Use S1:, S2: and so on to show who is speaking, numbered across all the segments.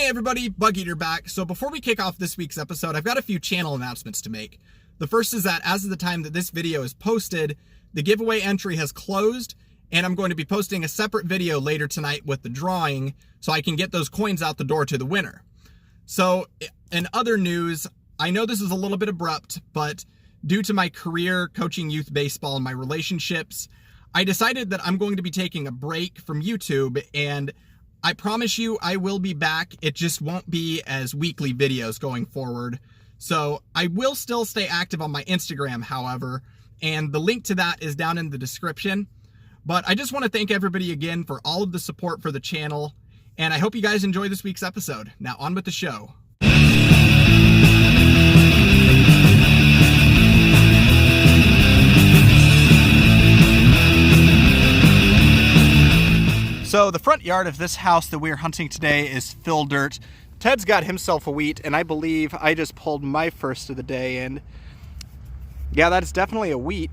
S1: Hey everybody, Bug Eater back. So before we kick off this week's episode, I've got a few channel announcements to make. The first is that as of the time that this video is posted, the giveaway entry has closed, and I'm going to be posting a separate video later tonight with the drawing so I can get those coins out the door to the winner. So in other news, I know this is a little bit abrupt, but due to my career coaching youth baseball and my relationships, I decided that I'm going to be taking a break from YouTube, and I promise you I will be back. It just won't be as weekly videos going forward. So I will still stay active on my Instagram, however, and the link to that is down in the description. But I just want to thank everybody again for all of the support for the channel, and I hope you guys enjoy this week's episode. Now on with the show. So the front yard of this house that we're hunting today is fill dirt. Ted's got himself a wheat, and I believe I just pulled my first of the day, and yeah, that is definitely a wheat.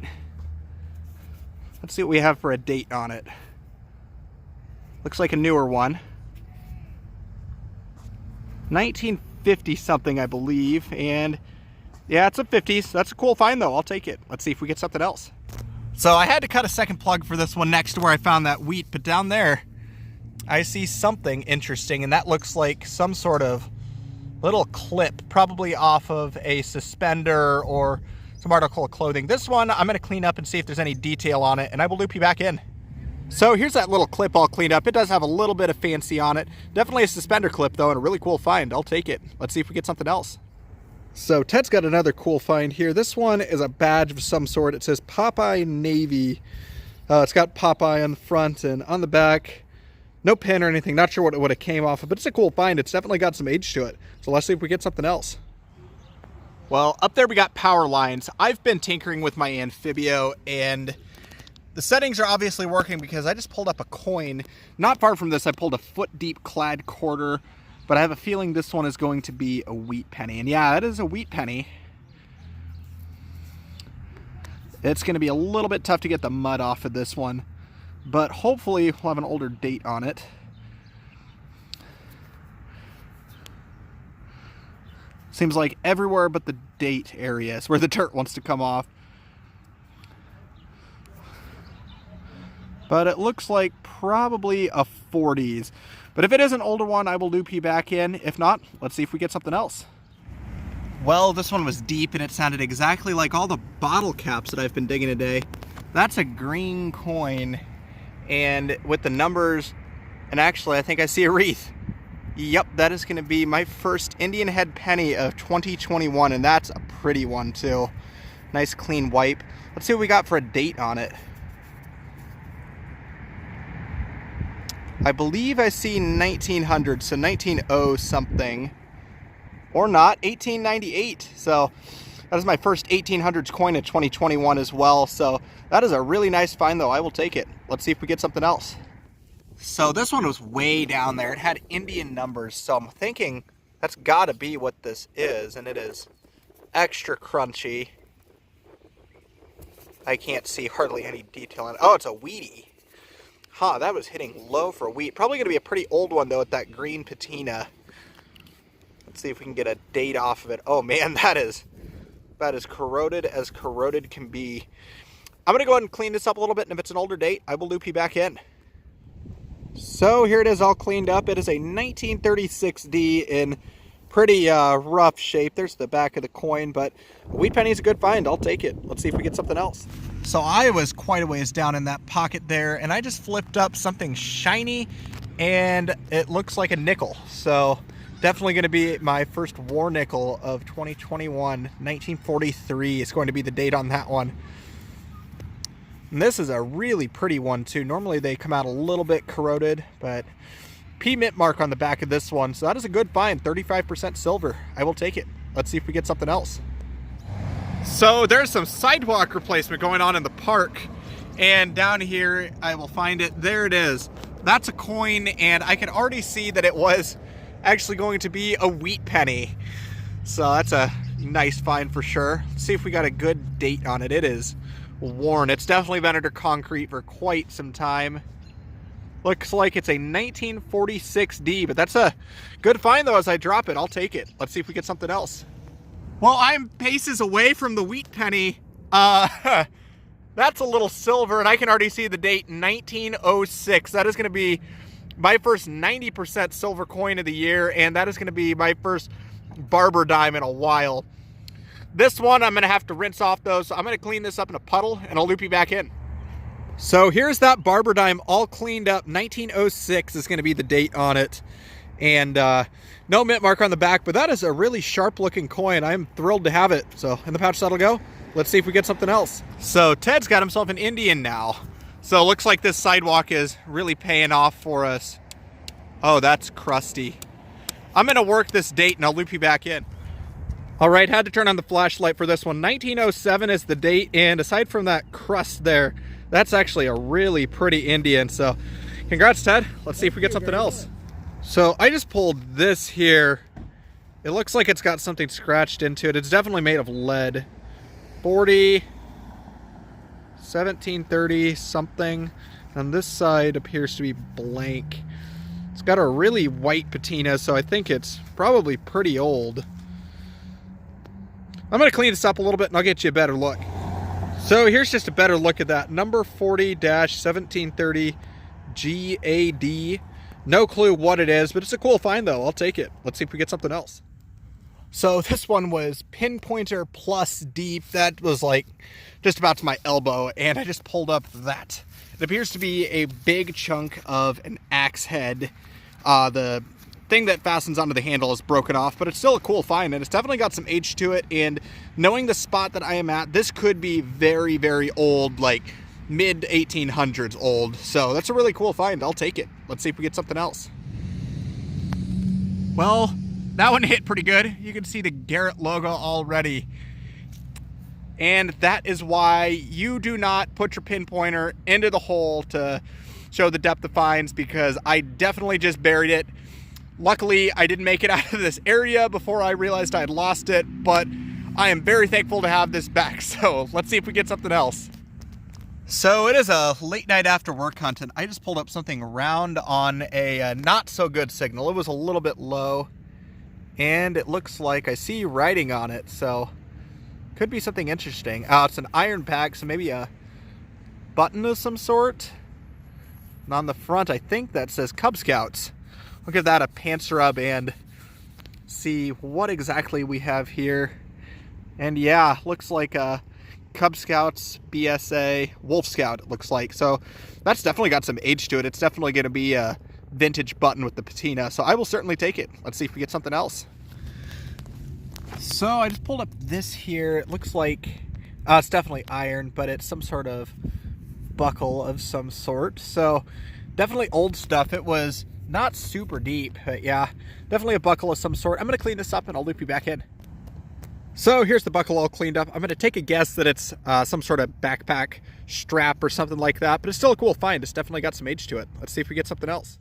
S1: Let's see what we have for a date on it. Looks like a newer one. 1950 something, I believe, and yeah, it's a 50s. That's a cool find though, I'll take it. Let's see if we get something else. So I had to cut a second plug for this one next to where I found that wheat, but down there I see something interesting, and that looks like some sort of little clip, probably off of a suspender or some article of clothing. This one I'm going to clean up and see if there's any detail on it, and I will loop you back in. So here's that little clip all cleaned up. It does have a little bit of fancy on it. Definitely a suspender clip though, and a really cool find. I'll take it. Let's see if we get something else. So Ted's got another cool find here. This one is a badge of some sort. It says Popeye Navy. It's got Popeye on the front and on the back. No pin or anything. Not sure what it came off of, but it's a cool find. It's definitely got some age to it. So let's see if we get something else. Well, up there we got power lines. I've been tinkering with my Amphibio, and the settings are obviously working because I just pulled up a coin. Not far from this, I pulled a foot-deep clad quarter, but I have a feeling this one is going to be a wheat penny. And yeah, it is a wheat penny. It's going to be a little bit tough to get the mud off of this one, but hopefully we'll have an older date on it. Seems like everywhere but the date area is where the dirt wants to come off. But it looks like probably a 40s. But if it is an older one, I will loop you back in. If not, let's see if we get something else. Well, this one was deep, and it sounded exactly like all the bottle caps that I've been digging today. That's a green coin, and with the numbers, and actually I think I see a wreath. Yep, that is going to be my first Indian head penny of 2021, and that's a pretty one too. Nice clean wipe. Let's see what we got for a date on it. I believe I see 1900, so 1900 something. Or not, 1898. So that is my first 1800s coin of 2021 as well. So that is a really nice find though. I will take it. Let's see if we get something else. So this one was way down there. It had Indian numbers. So I'm thinking that's gotta be what this is. And it is extra crunchy. I can't see hardly any detail on it. Oh, it's a wheatie. Huh, that was hitting low for a wheat. Probably gonna be a pretty old one though with that green patina. Let's see if we can get a date off of it. Oh man, that is corroded as corroded can be. I'm gonna go ahead and clean this up a little bit, and if it's an older date, I will loop you back in. So here it is all cleaned up. It is a 1936D in pretty rough shape. There's the back of the coin, but a wheat penny is a good find. I'll take it. Let's see if we get something else. So I was quite a ways down in that pocket there, and I just flipped up something shiny, and it looks like a nickel. So definitely going to be my first war nickel of 2021, 1943 is going to be the date on that one. And this is a really pretty one too. Normally they come out a little bit corroded, but P-mint mark on the back of this one. So that is a good find, 35% silver. I will take it. Let's see if we get something else. So there's some sidewalk replacement going on in the park, and down here I will find it. There it is. That's a coin, and I can already see that it was actually going to be a wheat penny. So that's a nice find for sure. Let's see if we got a good date on it. It is worn. It's definitely been under concrete for quite some time. Looks like it's a 1946D, but that's a good find though as I drop it. I'll take it. Let's see if we get something else. Well, I'm paces away from the wheat penny. That's a little silver, and I can already see the date, 1906. That is going to be my first 90% silver coin of the year, and that is going to be my first Barber Dime in a while. This one, I'm going to have to rinse off though, so I'm going to clean this up in a puddle, and I'll loop you back in. So here's that Barber Dime all cleaned up. 1906 is going to be the date on it. And no mint mark on the back, but that is a really sharp looking coin. I'm thrilled to have it. So in the pouch that'll go. Let's see if we get something else. So Ted's got himself an Indian now. So it looks like this sidewalk is really paying off for us. Oh, that's crusty. I'm going to work this date and I'll loop you back in. All right, had to turn on the flashlight for this one. 1907 is the date, and aside from that crust there, that's actually a really pretty Indian. So congrats, Ted. Let's see if we get something else. So I just pulled this here. It looks like it's got something scratched into it. It's definitely made of lead. 40, 1730 something. And this side appears to be blank. It's got a really white patina, so I think it's probably pretty old. I'm going to clean this up a little bit and I'll get you a better look. So here's just a better look at that. Number 40-1730 GAD. No clue what it is, but it's a cool find though. I'll take it. Let's see if we get something else. So this one was pinpointer plus deep. That was like just about to my elbow, and I just pulled up that. It appears to be a big chunk of an axe head. The thing that fastens onto the handle is broken off, but it's still a cool find, and it's definitely got some age to it. And knowing the spot that I am at, this could be very, very old, like mid 1800s old. So that's a really cool find. I'll take it. Let's see if we get something else. Well, that one hit pretty good. You can see the Garrett logo already. And that is why you do not put your pinpointer into the hole to show the depth of finds, because I definitely just buried it. Luckily, I didn't make it out of this area before I realized I had lost it, but I am very thankful to have this back. So let's see if we get something else. So it is a late night after work hunt, and I just pulled up something round on a not so good signal. It was a little bit low, and it looks like I see writing on it, so could be something interesting. It's an iron pack, so maybe a button of some sort. And on the front, I think that says Cub Scouts. I'll give that a pants rub and see what exactly we have here. And yeah, looks like a Cub Scouts, BSA, Wolf Scout, it looks like. So that's definitely got some age to it. It's definitely going to be a vintage button with the patina. So I will certainly take it. Let's see if we get something else. So I just pulled up this here. It looks like it's definitely iron, but it's some sort of buckle of some sort. So definitely old stuff. It was not super deep, but yeah, definitely a buckle of some sort. I'm going to clean this up and I'll loop you back in. So here's the buckle all cleaned up. I'm going to take a guess that it's some sort of backpack strap or something like that, but it's still a cool find. It's definitely got some age to it. Let's see if we get something else.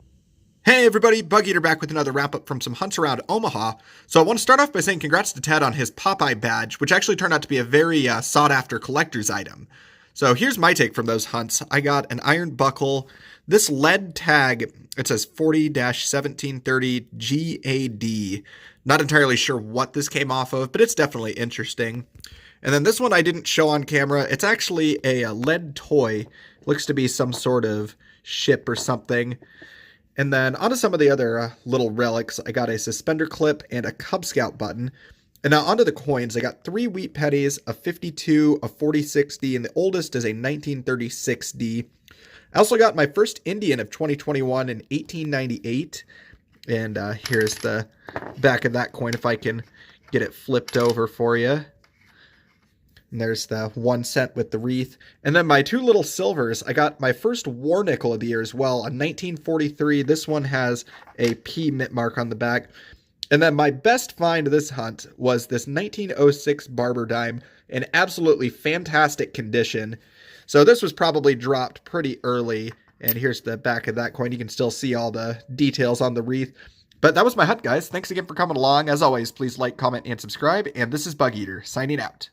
S1: Hey everybody, Bug Eater back with another wrap up from some hunts around Omaha. So I want to start off by saying congrats to Ted on his Popeye badge, which actually turned out to be a very sought after collector's item. So here's my take from those hunts. I got an iron buckle. This lead tag, it says 40-1730 GAD. Not entirely sure what this came off of, but it's definitely interesting. And then this one I didn't show on camera. It's actually a lead toy. Looks to be some sort of ship or something. And then onto some of the other little relics. I got a suspender clip and a Cub Scout button. And now onto the coins. I got 3 wheat pennies, a 52, a 46D, and the oldest is a 1936D. I also got my first Indian of 2021 in 1898. And here's the back of that coin if I can get it flipped over for you. And there's the 1 cent with the wreath. And then my 2 little silvers, I got my first war nickel of the year as well, a 1943. This one has a P mint mark on the back. And then my best find of this hunt was this 1906 Barber Dime in absolutely fantastic condition. So this was probably dropped pretty early. And here's the back of that coin. You can still see all the details on the wreath. But that was my hunt, guys. Thanks again for coming along. As always, please like, comment, and subscribe. And this is Bug Eater, signing out.